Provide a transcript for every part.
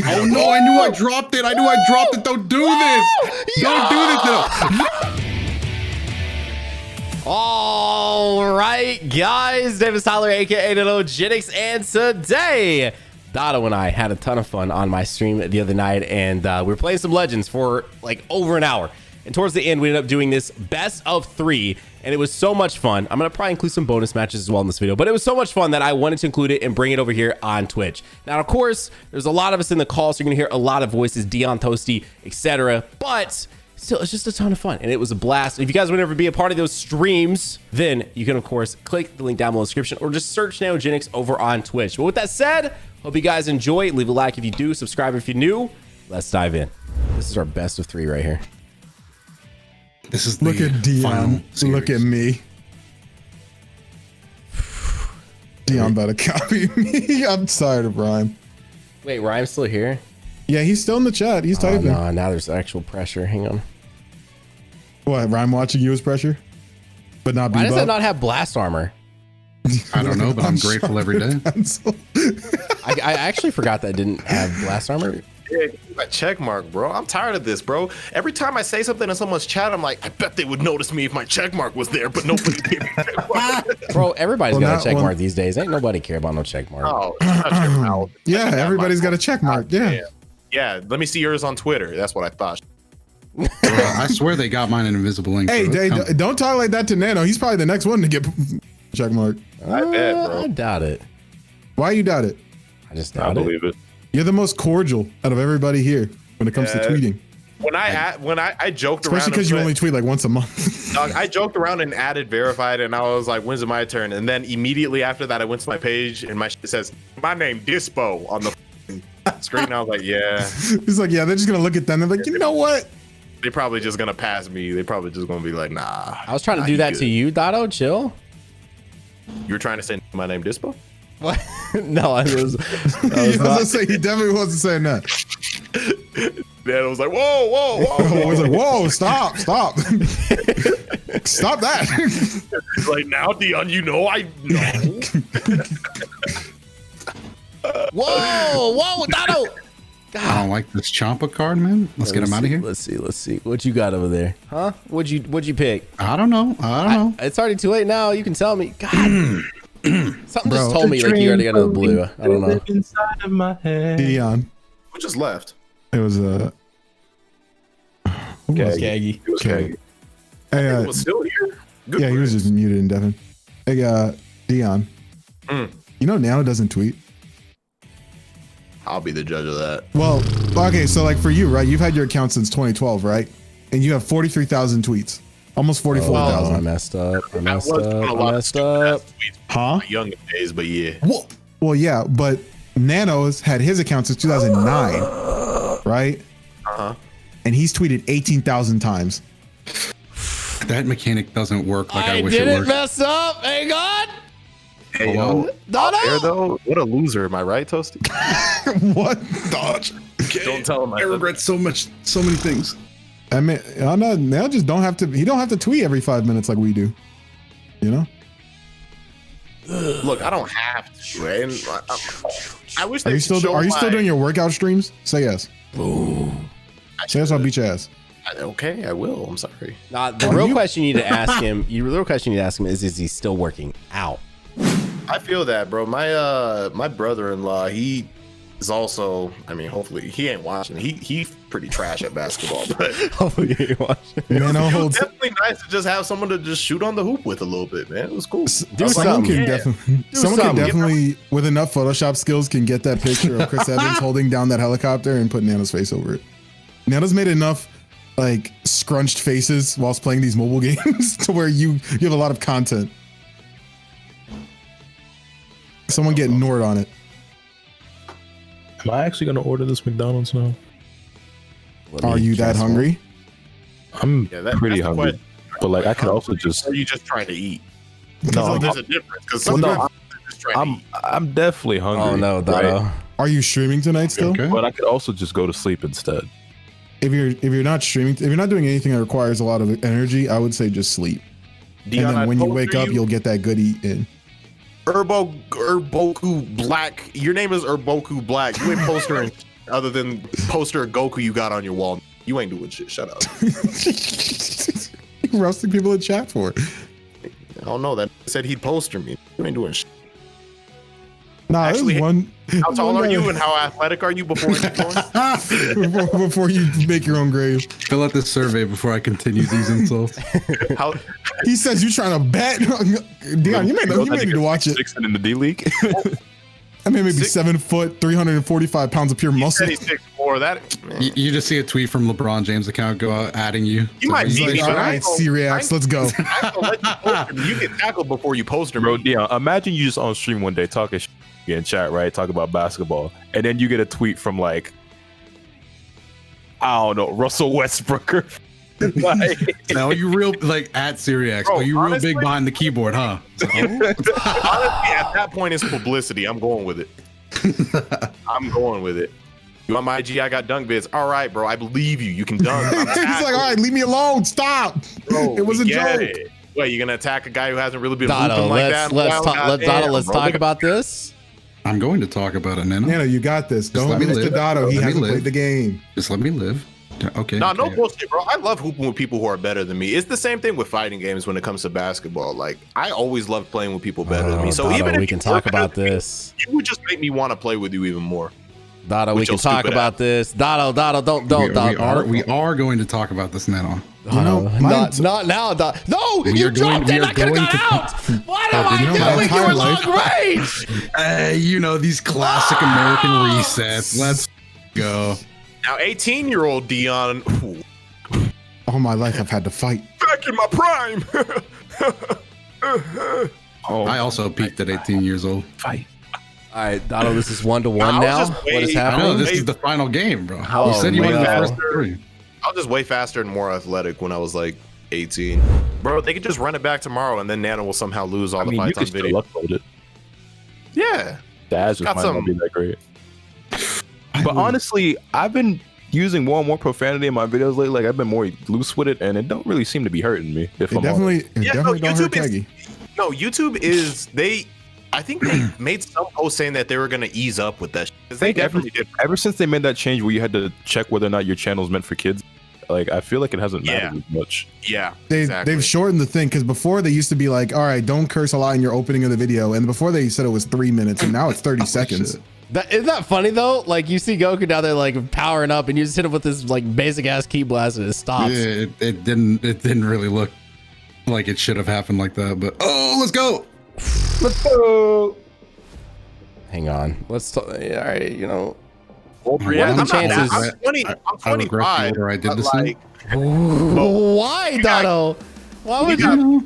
Oh no, I knew I dropped it. Don't do this. Don't do this. No. All right, guys, Davis Tyler, aka Nanogenix, and today Doto and I had a ton of fun on my stream the other night, and we were playing some Legends for like over an hour. And towards the end, we ended up doing this best of 3, and it was so much fun. I'm gonna probably include some bonus matches as well in this video, but it was so much fun that I wanted to include it and bring it over here on Twitch. Now, of course, there's a lot of us in the call, so you're gonna hear a lot of voices, Dion, Toasty, etc. But still, it's just a ton of fun, and it was a blast. If you guys would ever be a part of those streams, then you can, of course, click the link down below in the description or just search Nanogenix over on Twitch. But with that said, hope you guys enjoy. Leave a like if you do, subscribe if you're new. Let's dive in. This is our best of 3 right here. This is the Look at Dion. Look at me. Dion about to copy me. I'm tired of Rhyme. Wait, Rhyme's still here? Yeah, he's still in the chat. He's typing. No, now there's actual pressure. Hang on. What, Rhyme watching you is pressure? But not Why Bebop? does that not have blast armor? I don't know, but I'm grateful every day. I actually forgot that didn't have blast armor. Yeah, a check mark, bro. I'm tired of this, bro. Every time I say something in someone's chat, I'm like, I bet they would notice me if my check mark was there, but nobody did. Bro, everybody's got a check one. mark these days. Ain't nobody care about no check mark. Oh, shut your mouth. Yeah, everybody's got a check mark. Yeah. Yeah, let me see yours on Twitter. That's what I thought. I swear they got mine in invisible ink. Hey, bro. don't talk like that to Nano. He's probably the next one to get check mark. I bet, bro. I doubt it. Why you doubt it? I just doubt it. You're the most cordial out of everybody here when it comes to tweeting. When I joked around, Especially because you only tweet like once a month. Dog, I joked around and added verified, and I was like, when's it my turn? And then immediately after that, I went to my page, and it says, my name Dispo on the screen. And I was like, yeah. He's like, yeah, they're just going to look at them. They're like, you know what? They probably just going to pass me. They probably just going to be like, nah. I was trying to do that to you, Doto. Chill. You were trying to say my name Dispo? What? No, I was. He definitely wasn't saying that. Then I was like, whoa, whoa, whoa. I was like, whoa, stop. Stop that. He's like, now, Dion, you know I know. Whoa, Doto. I don't like this Champa card, man. Let's get him out of here. Let's see. What you got over there? Huh? What'd you pick? I don't know. It's already too late now. You can tell me. God. Something just told me like you already got another blue. I don't know. Inside of my head. Dion. Who just left? It was Skaggy. It was Kaggy. Hey, He was still here? Good yeah, he was riddance. just muted indefinite. Hey, Dion. You know Nano doesn't tweet? I'll be the judge of that. Well, okay, so like for you, right? You've had your account since 2012, right? And you have 43,000 tweets. Almost 44,000. I messed up. I messed up. Huh? Young days, but yeah. Well, yeah, but Nano's had his account since 2009, right? Uh-huh. And he's tweeted 18,000 times. That mechanic doesn't work like I wish didn't it worked. mess up. Hang on. Hey, yo. There, though, what a loser. Am I right, Toasty? What? Dodge. Don't tell him I regret so many things. I mean, I know Nano just don't have to. He don't have to tweet every 5 minutes like we do. You know? Look, I don't have to. And I wish Are you still doing your workout streams? Say yes. Boom. Say yes, I'll beat your ass. Okay, I will. I'm sorry. Nah, the real question you need to ask him. The real question you need to ask him is he still working out? I feel that, bro. My brother-in-law, he is also, I mean, hopefully he ain't watching. He's pretty trash at basketball, but Hopefully he watching. Nano it was holds. definitely nice to just have someone to just shoot on the hoop with a little bit, man. It was cool. Someone something. can Yeah. definitely, with enough Photoshop skills, can get that picture of Chris Evans holding down that helicopter and put Nano's face over it. Nano's made enough like scrunched faces whilst playing these mobile games to where you have a lot of content. Someone get Nord on it. Am I actually gonna order this McDonald's now? Are you that hungry? I'm pretty that's the hungry, question. but like I could also just. Or are you just trying to eat? No, There's a difference because Well, some no, people are just trying to eat. I'm definitely hungry. Oh no, Doto. right? Are you streaming tonight still? Okay. But I could also just go to sleep instead. If you're not streaming, if you're not doing anything that requires a lot of energy, I would say just sleep. Dion, and then I'd when you post wake for up, you'll get that good eat in. Urboku Black. Your name is Urboku Black. You ain't poster and other than poster of Goku you got on your wall. You ain't doing shit. Shut up. Roasting people in chat for it. I don't know. That said he'd poster me. You ain't doing shit. Nah, Actually, there's one. How tall one are guy- you and how athletic are you before you join? before you make your own grave? Fill out this survey before I continue these insults. How He says you trying to bet. Dion, you may need to watch it. Sixth in the D League. I mean, maybe Six- 7 foot, 345 pounds of pure muscle. said he's 6'4". That man. You just see a tweet from LeBron James' account go out adding you. You might He's beat like, me, all but I right, ain't gonna- C-Reacts, let's go. I ain't gonna let you poster me. You get tackled before you poster Bro, me. Dion, imagine you just on stream one day talking shit in chat, right? Talk about basketball, and then you get a tweet from like, I don't know, Russell Westbrook. Or like, Now you real like at Syriax. Bro, Oh, you real honestly- big behind the keyboard, huh? Honestly, at that point, it's publicity. I'm going with it. I'm going with it. You want my IG? I got dunk vids. All right, bro. I believe you. You can dunk. I'm He's like, tackling. all right, leave me alone. Stop. Bro, It was a we get joke. it. Wait, you're gonna attack a guy who hasn't really been Doto, hooping like that? let's talk about this. I'm going to talk about it, Nano. Nano, you got this. Don't let me miss live. the Dotto. He Let me hasn't live. played the game. Just let me live. Okay. No, no okay. bullshit, bro. I love hooping with people who are better than me. It's the same thing with fighting games when it comes to basketball. Like, I always love playing with people better than me. So Doto, even if we can you talk were about better than me, this. you would just make me want to play with you even more. Doto, we With can your talk stupid about this. Doto, We are going to talk about this, Nano. You know, not now, Doto. No, We you are going- dropped we it. are I could have going got to- out. What Oh, am did you know my I doing? entire You're life- long range. You know these classic American resets. Let's go. Now, 18-year-old Dion, ooh, All my life, I've had to fight. back in my prime. oh, I also peaked at 18 years old. fight. All right, Doto, this is 1-1 I was now. just What is waiting. I know happening? this is the final game, bro. Oh, You said you wanted the man. first three. I was just way faster and more athletic when I was like 18. Bro, they could just run it back tomorrow and then Nano will somehow lose all I the mean, you fights on can still video. upload it. Yeah. The ads just Got might not some- be that great. But honestly, I've been using more and more profanity in my videos lately. Like I've been more loose with it, and it don't really seem to be hurting me. If It I'm definitely don't hurt YouTube is, Keggy. no, YouTube is I think they made some post saying that they were gonna ease up with that. 'Cause they definitely did. ever since they made that change where you had to check whether or not your channel's meant for kids, like I feel like it hasn't mattered as much. Yeah, They've exactly. shortened the thing because before they used to be like, all right, don't curse a lot in your opening of the video, and before they said it was 3 minutes, and now it's 30 seconds. shit. Isn't that funny though? Like you see Goku down there like powering up, and you just hit him with this like basic ass key blast, and it stops. Yeah, it didn't really look like it should have happened like that. But oh, let's go. Let's go. Hang on, let's. All right, you know. Yeah, I'm not chances? that- I'm 20. I'm I regret the 25. order I did but, this in. like, Why, Doto? Why would got- you?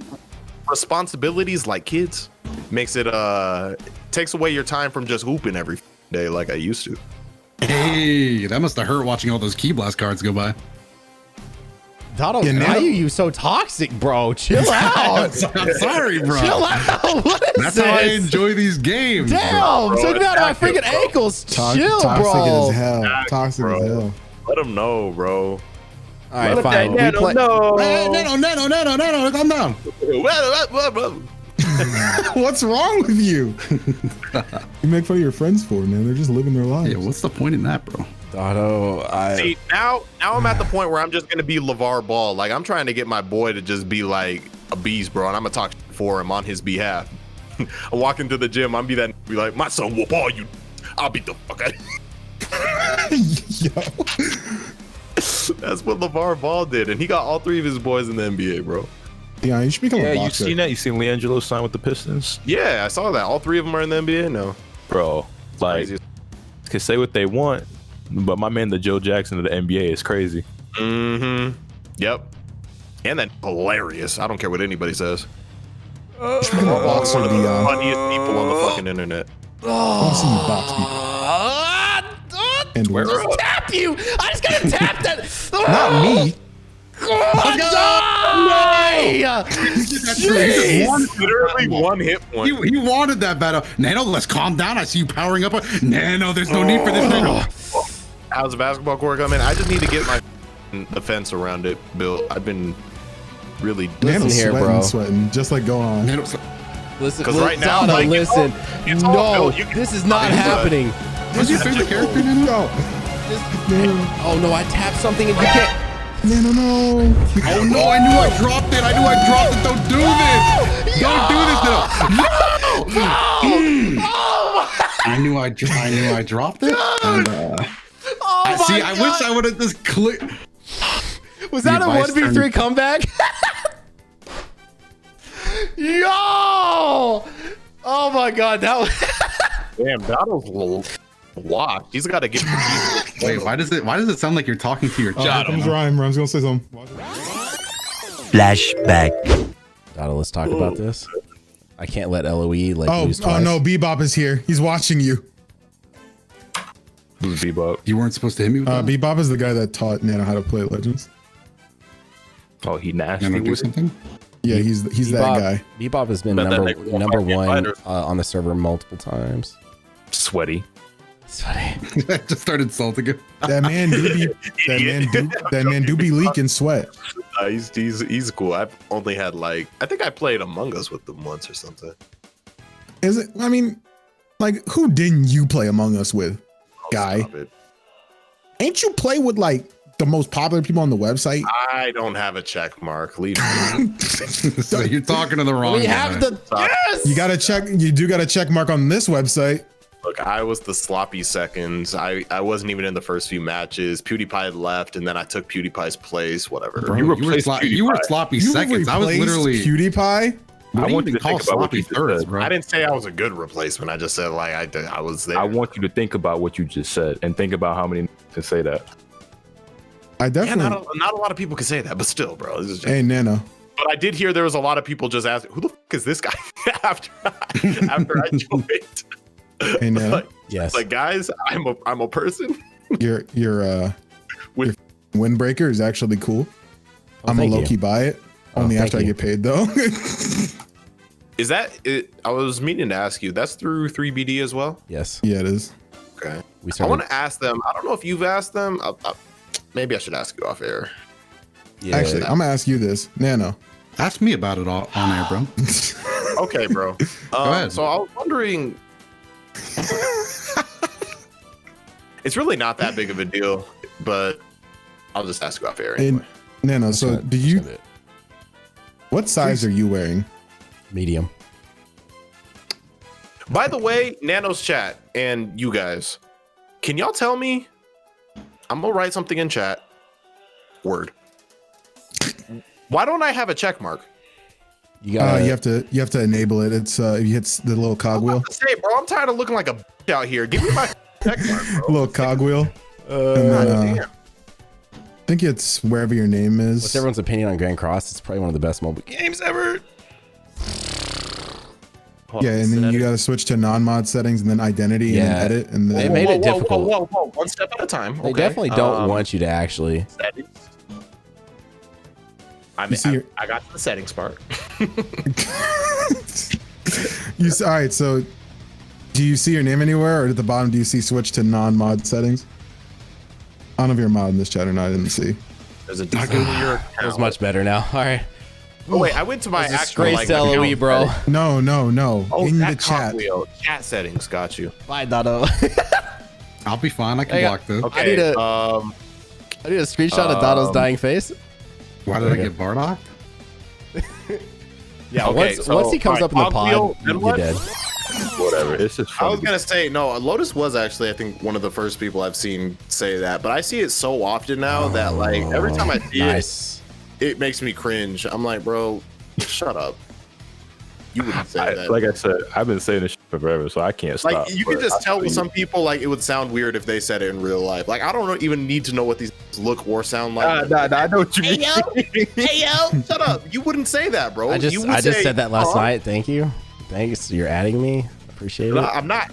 responsibilities like kids makes it takes away your time from just hooping every day like I used to. Hey, that must have hurt watching all those key blast cards go by. Doto, Yeah, why now- are you so toxic, bro? Chill out. I'm sorry, bro. Chill out. What is That's this? how I enjoy these games. Damn, Bro, took me out of my it's active, freaking bro. ankles. Chill, Toxic bro. as hell. Facts, Toxic bro. as hell. Let them know, bro. All right, fine. We play- Hey, Nano, calm down. What's wrong with you? You make fun of your friends for, man. They're just living their lives. Yeah, what's the point in that, bro? Doto, See, now I'm at the point where I'm just gonna be LeVar Ball. Like I'm trying to get my boy to just be like a beast, bro, and I'm gonna talk for him on his behalf. I walk into the gym, I'm be like, my son whoop all you. I'll beat the fuck out of you. Yo. That's what LeVar Ball did, and he got all three of his boys in the NBA, bro. Yeah, you should become Yeah, a you boxer. seen that? You seen LeAngelo sign with the Pistons, Yeah, I saw that. All three of them are in the NBA now. bro? Like, Crazy. can say what they want, but my man, the Joe Jackson of the NBA, is crazy. Mm-hmm. Yep. And then hilarious. I don't care what anybody says. Boxer, One of the Dion. funniest people on the fucking internet. I want to see you box people. And I just tap you. I just gotta tap that. Not me. Literally one hit point. You wanted that battle. Nano, let's calm down. I see you powering up. Nano, there's no need for this, Nano. How's the basketball court coming? I just need to get the fence around it built. I've been really Nano's here, sweating, bro. sweating, just like Gohan. Nano's Listen, 'Cause right now, Doto, like, listen. it's all No, built. You can- this is not it's, happening. what's your favorite character, Nano? Oh no, I tapped something and you can't. Nano, no. Oh no, I knew I dropped it. I knew I dropped it. Don't do this. Don't do this, Nano. I knew I dropped it. And, Oh my see, God. I wish I would have just clicked. Was that a Device 1v3 turned- comeback? Yo! Oh my God, that was. Damn, Donald's a little locked. He's got to get. Wait, why does it sound like you're talking to your Oh, here chat? comes Ryan. Ryan's gonna say something. Flashback. Dotto, let's talk about this. I can't let LOE like Oh, lose oh twice. no, Bebop is here. He's watching you. Who's Bebop? You weren't supposed to hit me with that? Bebop is the guy that taught Nano how to play Legends. Oh, he nasty. Gonna do with it? something? Yeah, he's that guy. Bebop has been But then number they go number back and one fighters. on the server multiple times. Sweaty. Sweaty. I just started salting him. That man do be leaking sweat. He's cool. I've only had like I think I played Among Us with them once or something. Is it? I mean, like, who didn't you play Among Us with, Oh, guy? stop it. Ain't you play with like the most popular people on the website? I don't have a check mark. Leave me. So you're talking to the wrong We guy. have the yes. You gotta check. You do got a check mark on this website. Look, I was the sloppy seconds. I wasn't even in the first few matches. PewDiePie left, and then I took PewDiePie's place. Whatever. Bro, You you, were replaced you were PewDiePie. sloppy You seconds. I was replaced literally. PewDiePie. What I do you want you even to call think about what sloppy you just thirds, said. bro? I didn't say I was a good replacement. I just said like I was there. I want you to think about what you just said and think about how many can say that. I Yeah, definitely. not a lot of people can say that, but still, bro. This is just, Hey Nano. But I did hear there was a lot of people just asking, "Who the fuck is this guy?" after I joined. Hey Nano. Like, Yes. like, guys, I'm a person. Your With- windbreaker is actually cool. Oh, I'm a thank low you. key buy it. Oh, Only thank after I you. get paid though. Is that it? I was meaning to ask you. That's through 3BD as well. Yes. Yeah, it is. Okay. We I started. want to ask them. I don't know if you've asked them. Maybe I should ask you off air. Yeah. Actually, I'm gonna ask you this, Nano. Ask me about it all on air, bro. Okay, bro. ahead. So I was wondering. It's really not that big of a deal, but I'll just ask you off air anyway. And Nano, so Send it, do you? send it. What size are you wearing? Medium. By the way, Nano's chat and you guys, can y'all tell me? I'm gonna write something in chat. Word. Why don't I have a check mark? You got. You have to enable it. It's if you hit the little I'm cogwheel, about to say, bro, I'm tired of looking like a bitch out here. Give me my check mark, bro. little cogwheel. And God then, damn. I think it's wherever your name is. What's everyone's opinion on Grand Cross? It's probably one of the best mobile games ever. Hold Yeah, on, and then you setting. got to switch to non-mod settings and then identity and Yeah. then edit and They then made it difficult. Whoa. One step at a time. They Okay. definitely don't want you to actually. Settings. You see your- I got to the settings part. all right. So, do you see your name anywhere, or at the bottom do you see switch to non-mod settings? I don't know if you're a mod in this chat or not. I didn't see. There's a default in your It was much better now. All right. Oh wait, I went to my actual Disgrace like, to LOE, account bro. settings. No. Oh, in that the chat. cogwheel. Chat settings. Got you. Bye, Dotto. I'll be fine. I can Hey, block this. Okay. need a- I um, need a screenshot of Dotto's dying face. Why did I get Bardock? Yeah. Okay, Once he comes so, up in the cogwheel, pod, then you're what? dead. Whatever. It's just I fun. was gonna say no. Lotus was actually, I think, one of the first people I've seen say that, but I see it so often now that like every time I see Nice. it makes me cringe. I'm like, bro, shut up. You wouldn't say that. Like I said, I've been saying this shit for forever, so I can't stop. Like you could but just I tell with feel some people like it would sound weird if they said it in real life. Like I don't even need to know what these look or sound like. Nah, I know what you mean. Hey yo, shut up! You wouldn't say that, bro. I You just would I just say, said that last "Uh-huh." night. Thank you. Thanks. You're adding me. Appreciate it. No, I'm not.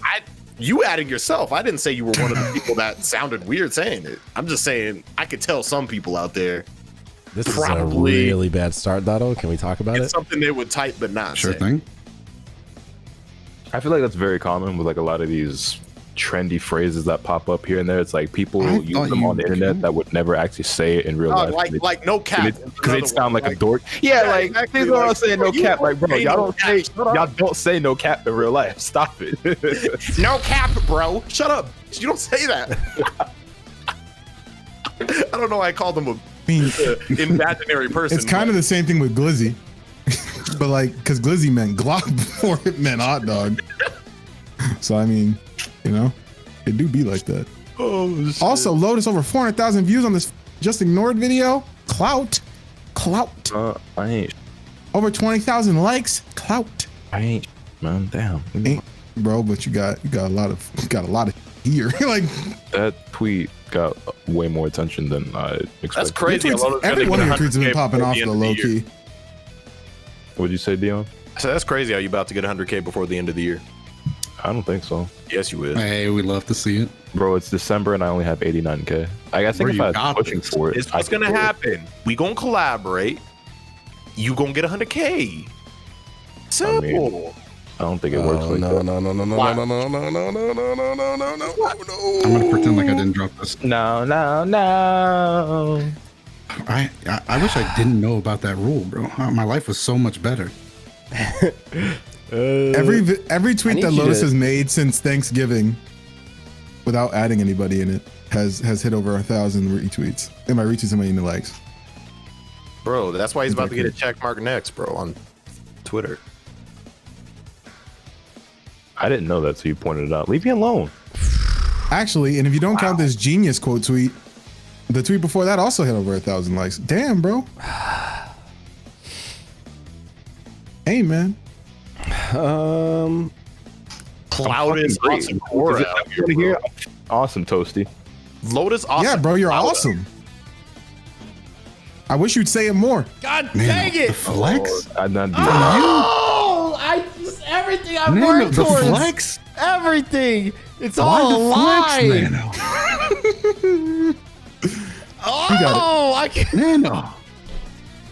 You added yourself. I didn't say you were one of the people that sounded weird saying it. I'm just saying I could tell some people out there This is probably- a really bad start, Dotto. Can we talk about it's it? something they would type but not Sure say. thing. I feel like that's very common with like a lot of these trendy phrases that pop up here and there. It's like people I use thought them you on the internet could. that would never actually say it in real life. Like no cap. Because they sound like a dork. Yeah, like exactly, they know what I'm like, saying. No you cap, don't like bro, say y'all no don't cap. say Shut up. y'all don't say no cap in real life. Stop it. No cap, bro. Shut up. You don't say that. I don't know why I called him a mean, imaginary person. it's kind of the same thing with Glizzy, but like, because Glizzy meant Glock before it meant hot dog. So I mean, you know, it do be like that. Oh, shit. Also, Lotus over 400,000 views on this just ignored video. Clout. I ain't. Over 20,000 likes. Clout. I ain't. Man, damn. Ain't, bro, but you got a lot of here. Like That tweet got way more attention than I expected. That's crazy. every one of your tweets have been popping off the low key. What'd you say, Dion? So that's crazy how you about to get 100K before the end of the year. I don't think so. Yes, you will. Hey, we love to see it. Bro, it's December and I only have 89K. I think Bro, if you I got was pushing this. for it, It's what's gonna happen. We gonna collaborate. You gonna get 100K. Simple. I don't think it works like that. No. I'm gonna pretend like I didn't drop this. No. I wish I didn't know about that rule, bro. My life was so much better. Every tweet need that you Lotus to- has made since Thanksgiving, without adding anybody in it, has hit over 1,000 retweets. And by retweets, I mean the likes. Bro, that's why he's about to get a check mark next, bro, on Twitter. I didn't know that, so you pointed it out. Leave me alone. Actually, and if you don't count this genius quote tweet, the tweet before that also hit over 1,000 likes. Damn, bro. Hey, man. Cloud is Great. awesome. Is it that you wanna hear? Awesome, Toasty. Lotus awesome. Yeah, bro, you're Cloud. awesome. I wish you'd say it more. God Man, dang the it! flex? I'd not do From that. you? Oh, I just everything I've Nano, worked the towards. flex? Everything. It's Why all a the lie. flex, Nano? Oh, I can't. Nano.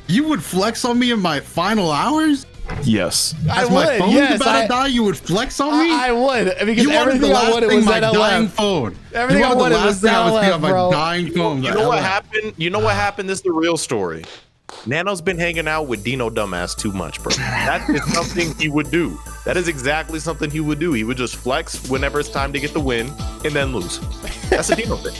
You would flex on me in my final hours? Yes. I As my would. phone's Yes, about to die, you would flex on me? I would because You wanted everything the I last wanted thing was my that dying LF. phone. Everything You I wanted wanted the was last thing I was LF, thinking of my bro. dying phone. You the know what LF. happened? You know what happened? This is the real story. Nano's been hanging out with Dino Dumbass too much, bro. That is something he would do. That is exactly something he would do. He would just flex whenever it's time to get the win and then lose. That's a Dino thing.